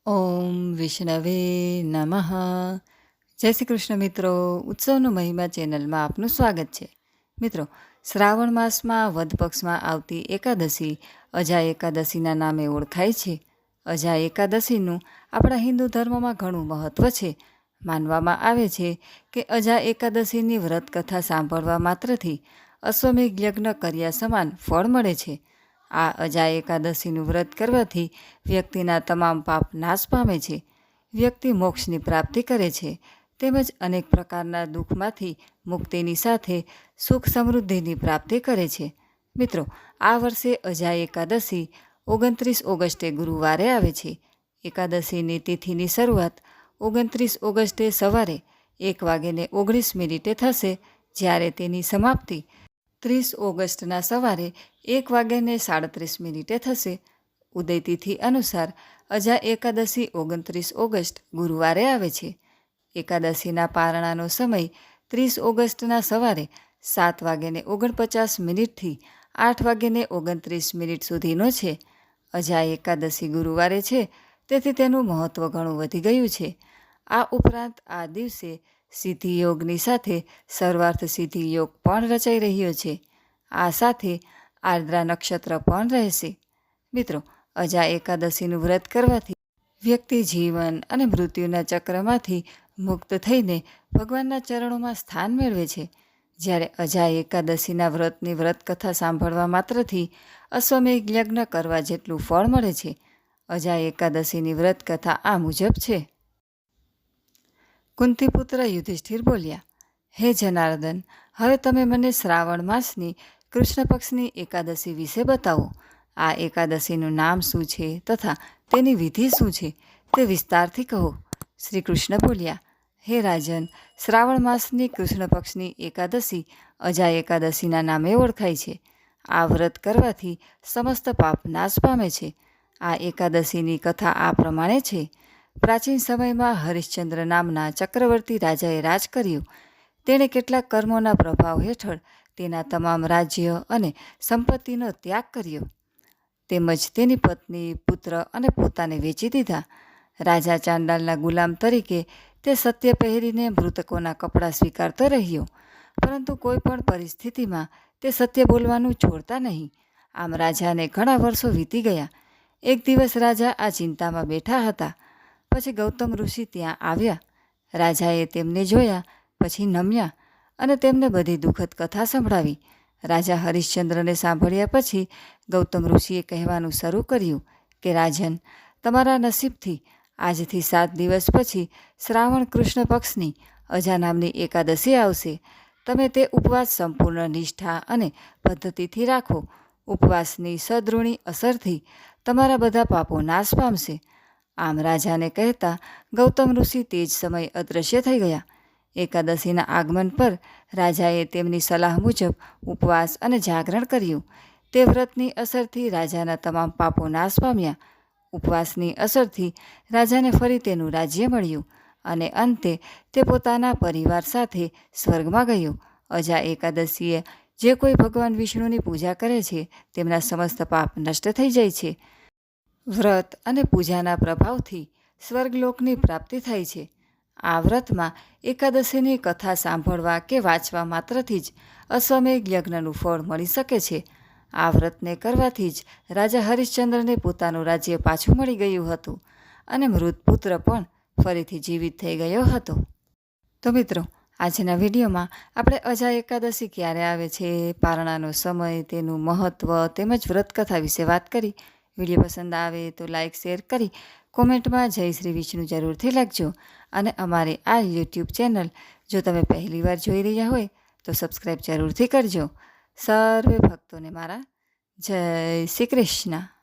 ઓમ વિષ્ણવે નમઃ. જય શ્રી કૃષ્ણ મિત્રો. ઉત્સવનો મહિમા ચેનલમાં આપનું સ્વાગત છે. મિત્રો, શ્રાવણ માસમાં વદ પક્ષમાં આવતી એકાદશી અજા એકાદશીના નામે ઓળખાય છે. અજા એકાદશીનું આપણા હિન્દુ ધર્મમાં ઘણું મહત્ત્વ છે. માનવામાં આવે છે કે અજા એકાદશીની વ્રત કથા સાંભળવા માત્રથી અશ્વમેઘ યજ્ઞ કર્યા સમાન ફળ મળે છે. આ અજા એકાદશીનું વ્રત કરવાથી વ્યક્તિના તમામ પાપ નાશ પામે છે, વ્યક્તિ મોક્ષની પ્રાપ્તિ કરે છે, તેમજ અનેક પ્રકારના દુઃખમાંથી મુક્તિની સાથે સુખ સમૃદ્ધિની પ્રાપ્તિ કરે છે. મિત્રો, આ વર્ષે અજા એકાદશી 29 ઓગસ્ટે ગુરુવારે આવે છે. એકાદશીની તિથિની શરૂઆત 29 ઓગસ્ટે સવારે 1:19 થશે, જ્યારે તેની સમાપ્તિ 30 ઓગસ્ટના સવારે 1:37 થશે. ઉદયતિથિ અનુસાર અજા એકાદશી 29 ઓગસ્ટ ગુરુવારે આવે છે. એકાદશીના પારણાનો સમય 30 ઓગસ્ટના સવારે 7:49થી 8:29 સુધીનો છે. અજા એકાદશી ગુરુવારે છે, તેથી તેનું મહત્ત્વ ઘણું વધી ગયું છે. આ ઉપરાંત આ દિવસે સિદ્ધિ યોગની સાથે સર્વાર્થ સિદ્ધિ યોગ પણ રચાઈ રહ્યો છે. આ સાથે આર્દ્રા નક્ષત્ર પણ રહેશે. મિત્રો, અજા એકાદશીનું વ્રત કરવાથી વ્યક્તિ જીવન અને મૃત્યુના ચક્રમાંથી મુક્ત થઈને ભગવાનના ચરણોમાં સ્થાન મેળવે છે. જ્યારે અજા એકાદશીના વ્રતની વ્રતકથા સાંભળવા માત્રથી અશ્વમેઘ યજ્ઞ કરવા જેટલું ફળ મળે છે. અજા એકાદશીની વ્રતકથા આ મુજબ છે. કુંતીપુત્ર યુધિષ્ઠિર બોલ્યા, હે જનાર્દન, હવે તમે મને શ્રાવણ માસની કૃષ્ણ પક્ષની એકાદશી વિશે બતાવો. આ એકાદશીનું નામ શું છે તથા તેની વિધિ શું છે તે વિસ્તારથી કહો. શ્રી કૃષ્ણ બોલ્યા, હે રાજન, શ્રાવણ માસની કૃષ્ણ પક્ષની એકાદશી અજા એકાદશીના નામે ઓળખાય છે. આ વ્રત કરવાથી સમસ્ત પાપ નાશ પામે છે. આ એકાદશીની કથા આ પ્રમાણે છે. પ્રાચીન સમયમાં હરિશ્ચંદ્ર નામના ચક્રવર્તી રાજાએ રાજ કર્યું. તેણે કેટલાક કર્મોના પ્રભાવ હેઠળ તેના તમામ રાજ્ય અને સંપત્તિનો ત્યાગ કર્યો, તેમજ તેની પત્ની, પુત્ર અને પોતાને વેચી દીધા. રાજા ચાંડાલના ગુલામ તરીકે તે સત્ય પહેરીને મૃતકોના કપડાં સ્વીકારતો રહ્યો, પરંતુ કોઈ પણ પરિસ્થિતિમાં તે સત્ય બોલવાનું છોડતા નહીં. આમ રાજાને ઘણા વર્ષો વીતી ગયા. એક દિવસ રાજા આ ચિંતામાં બેઠા હતા. પછી ગૌતમ ઋષિ ત્યાં આવ્યા. રાજાએ તેમને જોયા, પછી નમ્યા અને તેમને બધી દુઃખદ કથા સંભળાવી. રાજા હરિશ્ચંદ્રને સાંભળ્યા પછી ગૌતમ ઋષિએ કહેવાનું શરૂ કર્યું કે રાજન, તમારા નસીબથી આજથી 7 દિવસ પછી શ્રાવણ કૃષ્ણ પક્ષની અજા નામની એકાદશી આવશે. તમે તે ઉપવાસ સંપૂર્ણ નિષ્ઠા અને પદ્ધતિથી રાખો. ઉપવાસની સદૃણી અસરથી તમારા બધા પાપો નાશ પામશે. આમ રાજાને કહેતા ગૌતમ ઋષિ તે જ સમયે અદૃશ્ય થઈ ગયા. એકાદશીના આગમન પર રાજાએ તેમની સલાહ મુજબ ઉપવાસ અને જાગરણ કર્યું. તે વ્રતની અસરથી રાજાના તમામ પાપો નાશ પામ્યા. ઉપવાસની અસરથી રાજાને ફરી તેનું રાજ્ય મળ્યું અને અંતે તે પોતાના પરિવાર સાથે સ્વર્ગમાં ગયો. અજા એકાદશીએ જે કોઈ ભગવાન વિષ્ણુની પૂજા કરે છે તેમના સમસ્ત પાપ નષ્ટ થઈ જાય છે. વ્રત અને પૂજાના પ્રભાવથી સ્વર્ગલોકની પ્રાપ્તિ થાય છે. આ વ્રતમાં એકાદશીની કથા સાંભળવા કે વાંચવા માત્રથી જ અશ્વમેઘ યજ્ઞનું ફળ મળી શકે છે. આ વ્રતને કરવાથી જ રાજા હરિશ્ચંદ્રને પોતાનું રાજ્ય પાછું મળી ગયું હતું અને મૃત પુત્ર પણ ફરીથી જીવિત થઈ ગયો હતો. તો મિત્રો, આજના વિડીયોમાં આપણે અજા એકાદશી ક્યારે આવે છે, પારણાનો સમય, તેનું મહત્ત્વ તેમજ વ્રતકથા વિશે વાત કરી. વિડીયો પસંદ આવે તો લાઇક, શેર કરી કોમેન્ટમાં જય શ્રી વિષ્ણુ જરૂરથી લખજો. અને અમારી આ યુટ્યુબ ચેનલ જો તમે પહેલીવાર જોઈ રહ્યા હોય તો સબસ્ક્રાઈબ જરૂરથી કરજો. સર્વે ભક્તોને મારા જય શ્રી કૃષ્ણ.